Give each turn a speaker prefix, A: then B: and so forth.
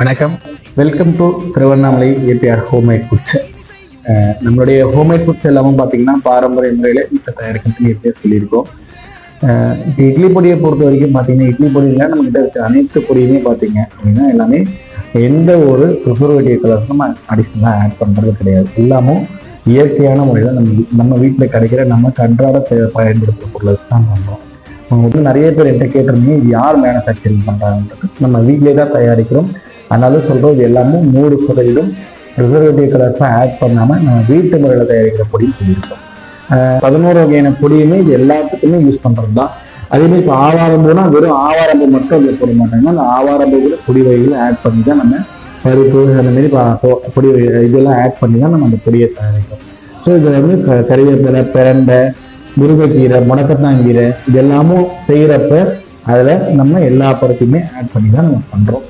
A: வணக்கம், welcome to Tiruvannamalai APR homemade foods. நம்மளுடைய homemade foods எல்லாமே பார்த்தீங்கன்னா பாரம்பரிய முறையில் இப்போ தயாரிக்கிறதுக்கு ஏற்கனவே சொல்லியிருக்கோம். இப்போ இட்லி பொடியை பொறுத்த வரைக்கும் பார்த்தீங்கன்னா இட்லி பொடியில் நம்மகிட்ட இருக்க அனைத்து பொடியுமே பார்த்தீங்க அப்படின்னா எல்லாமே எந்த ஒரு ப்ரிசர்வேட்டிவ் கலர்ஸும் நம்ம அடிஷ்னலாக ஆட் பண்ணுறது கிடையாது. எல்லாமும் இயற்கையான முறையில் நம்ம வீட்டில் கிடைக்கிற நமக்கு அன்றாட பயன்படுத்துகிற பொருளை தான் பண்ணுறோம். அவங்க நிறைய பேர் என்கிட்ட கேட்டிருந்தீங்க, இது யார் மேனுஃபேக்சரிங் பண்ணுறாங்கன்றது. நம்ம வீட்டிலே தான் தயாரிக்கிறோம். அதனால சொல்கிறோம், இது எல்லாமே 100% ப்ரிசர்வேட்டிவ் கலர்ஸாக ஆட் பண்ணாமல் நம்ம வீட்டு முறையில் தயாரிக்கிற பொடின்னு சொல்லியிருக்கோம். 11 வகையான பொடியுமே இது எல்லாத்துக்குமே யூஸ் பண்ணுறது தான். அதேமாதிரி இப்போ ஆவாரம்பூனா வெறும் ஆவாரம்பூ மட்டும் அதில் போட மாட்டாங்கன்னா அந்த ஆவாரம்பூவில் பொடி வகைகளை ஆட் பண்ணி தான் நம்ம பருப்பு அந்தமாரி பொடி இதெல்லாம் ஆட் பண்ணி தான் நம்ம அந்த பொடியை தயாரிக்கிறோம். ஸோ இதில் வந்து கறிவேப்பிலை, பிரண்டை, முருங்கைக்கீரை, முடக்கத்தாங்கீரை இது எல்லாமும் செய்கிறப்ப அதில் நம்ம எல்லா பருப்புமே ஆட் பண்ணி தான் நம்ம பண்ணுறோம்.